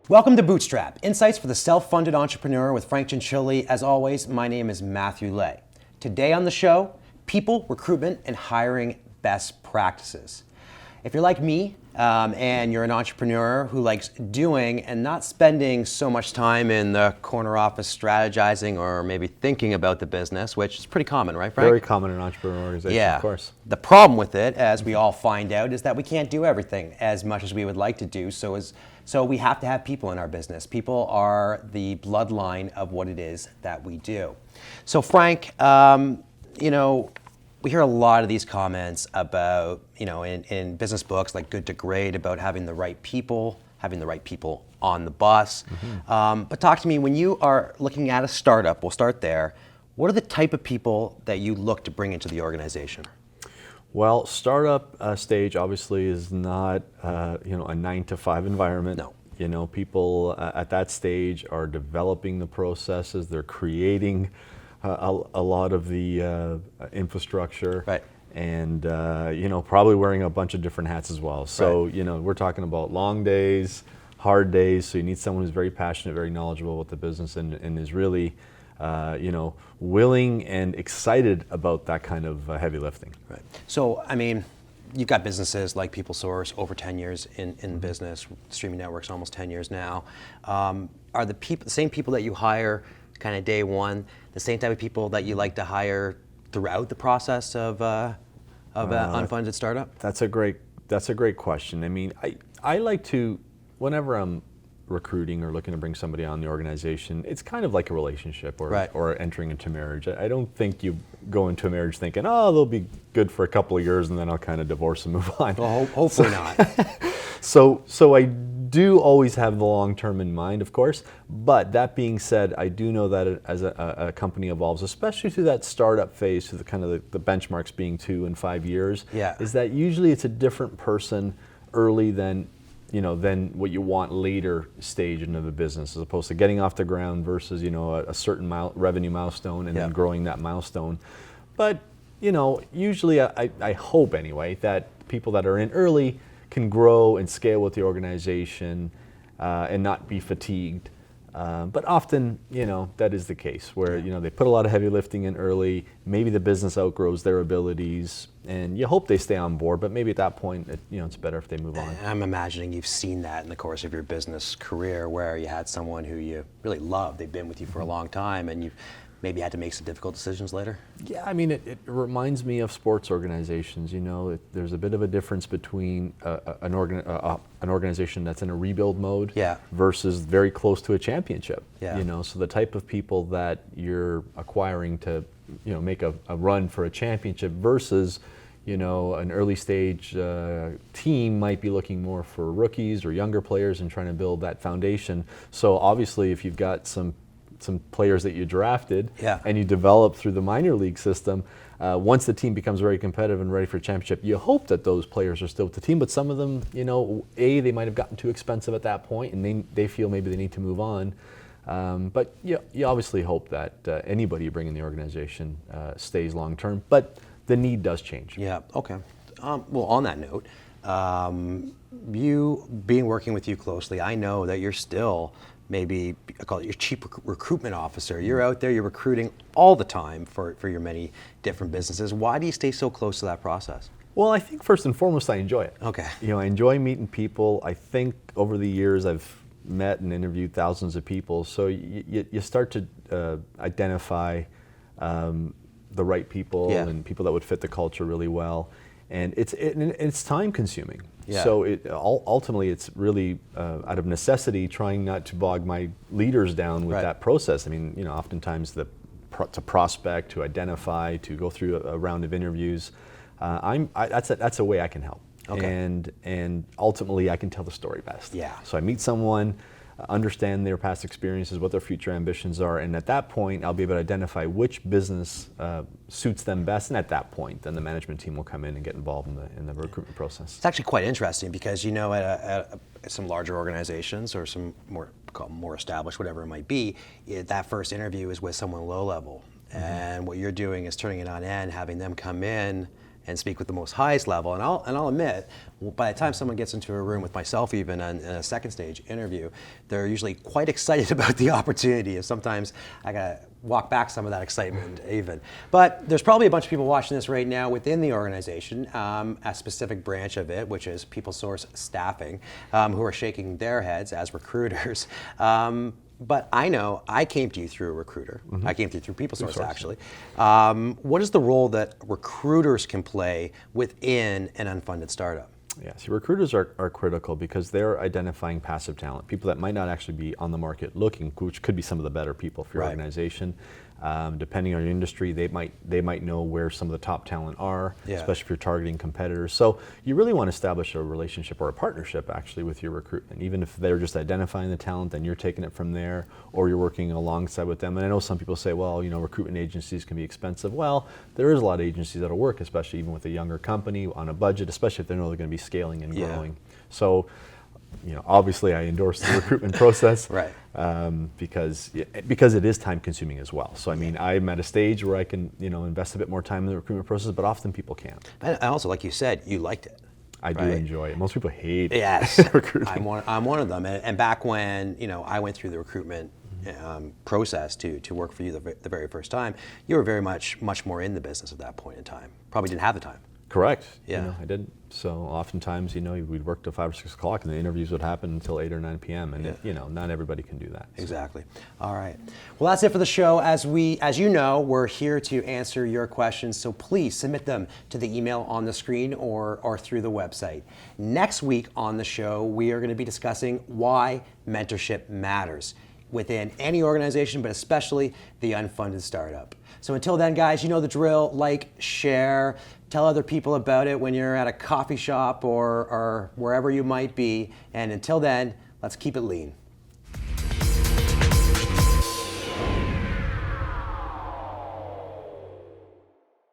Welcome to Bootstrap, insights for the self-funded entrepreneur with Frank Cianciulli. As always, my name is Matthew Lay. Today on the show, people, recruitment, and hiring best practices. If you're like me and you're an entrepreneur who likes doing and not spending so much time in the corner office strategizing or maybe thinking about the business, which is pretty common, right, Frank? Very common in entrepreneur organizations, of course. The problem with it, as we all find out, is that we can't do everything as much as we would like to do. So we have to have people in our business. People are the bloodline of what it is that we do. So Frank, we hear a lot of these comments about, in business books like Good to Great, about having the right people on the bus. Mm-hmm. But talk to me, when you are looking at a startup, we'll start there, what are the type of people that you look to bring into the organization? Well, startup stage obviously is not, a 9-to-5 environment. No. People at that stage are developing the processes, they're creating a lot of the infrastructure, right, and probably wearing a bunch of different hats as well. So right. We're talking about long days, hard days. So you need someone who's very passionate, very knowledgeable with the business, and is really willing and excited about that kind of heavy lifting. Right. So you've got businesses like PeopleSource, over 10 years in business, streaming networks almost 10 years now. Are the same people that you hire kind of day one the same type of people that you like to hire throughout the process of an unfunded startup? That's a great question. I like to, whenever I'm recruiting or looking to bring somebody on the organization, it's kind of like a relationship or entering into marriage. I don't think you go into a marriage thinking, oh, they'll be good for a couple of years and then I'll kind of divorce and move on. Well, hopefully not. So I do always have the long term in mind, of course, but that being said, I do know that as a company evolves, especially through that startup phase, to the kind of the benchmarks being 2 and 5 years, is that usually it's a different person early than what you want later stage into the business, as opposed to getting off the ground versus a certain revenue milestone and then growing that milestone. But usually I hope anyway that people that are in early can grow and scale with the organization and not be fatigued. But often, that is the case where, they put a lot of heavy lifting in early, maybe the business outgrows their abilities, and you hope they stay on board, but maybe at that point, it's better if they move on. I'm imagining you've seen that in the course of your business career where you had someone who you really love, they've been with you for a long time, and you've maybe had to make some difficult decisions later? Yeah, it reminds me of sports organizations. There's a bit of a difference between an organization that's in a rebuild mode versus very close to a championship. So the type of people that you're acquiring to make a run for a championship versus an early stage team might be looking more for rookies or younger players and trying to build that foundation. So obviously if you've got some players that you drafted and you develop through the minor league system, once the team becomes very competitive and ready for a championship, you hope that those players are still with the team, but some of them, they might have gotten too expensive at that point and they feel maybe they need to move on. But you obviously hope that anybody you bring in the organization stays long term, but the need does change. Yeah, okay. Well, on that note, working with you closely, I know that you're still maybe, I call it your chief recruitment officer. You're out there, you're recruiting all the time for your many different businesses. Why do you stay so close to that process? Well, I think first and foremost, I enjoy it. Okay. I enjoy meeting people. I think over the years, I've met and interviewed thousands of people. So you start to identify the right people and people that would fit the culture really well. And it's time consuming. Yeah. So ultimately it's really out of necessity trying not to bog my leaders down with that process. Oftentimes to prospect, to identify, to go through a round of interviews, that's a way I can help. Okay. And ultimately I can tell the story best. Yeah. So I meet someone, understand their past experiences, what their future ambitions are, and at that point I'll be able to identify which business suits them best, and at that point then the management team will come in and get involved in the recruitment process. It's actually quite interesting because at some larger organizations or some more established, whatever it might be, that first interview is with someone low level, and what you're doing is turning it on end, having them come in and speak with the most highest level. And I'll admit, by the time someone gets into a room with myself, even in a second stage interview, they're usually quite excited about the opportunity. And sometimes I gotta walk back some of that excitement even. But there's probably a bunch of people watching this right now within the organization, a specific branch of it, which is people source staffing, who are shaking their heads as recruiters. But I know I came to you through a recruiter. Mm-hmm. I came to you through PeopleSource, actually. What is the role that recruiters can play within an unfunded startup? Yeah, so recruiters are critical because they're identifying passive talent, people that might not actually be on the market looking, which could be some of the better people for your organization. Depending on your industry, they might know where some of the top talent are, especially if you're targeting competitors. So you really want to establish a relationship or a partnership actually with your recruitment. Even if they're just identifying the talent, then you're taking it from there, or you're working alongside with them. And I know some people say, well, recruitment agencies can be expensive. Well, there is a lot of agencies that'll work, especially even with a younger company on a budget, especially if they know they're going to be scaling and growing. So, obviously I endorse the recruitment process, right? Because it is time consuming as well. So I mean, I'm at a stage where I can invest a bit more time in the recruitment process, but often people can't. And also, like you said, you liked it. I do enjoy it. Most people hate recruitment. I'm one of them. And back when I went through the recruitment process to work for you the very first time, you were very much more in the business at that point in time. Probably didn't have the time. Correct. Yeah. I didn't. So oftentimes, we'd work till 5 or 6 o'clock, and the interviews would happen until 8 or 9 p.m. And not everybody can do that. So. Exactly. All right. Well, that's it for the show. As you know, we're here to answer your questions. So please submit them to the email on the screen or through the website. Next week on the show, we are going to be discussing why mentorship matters within any organization, but especially the unfunded startup. So until then, guys, you know the drill. Like, share, tell other people about it when you're at a coffee shop or wherever you might be. And until then, let's keep it lean.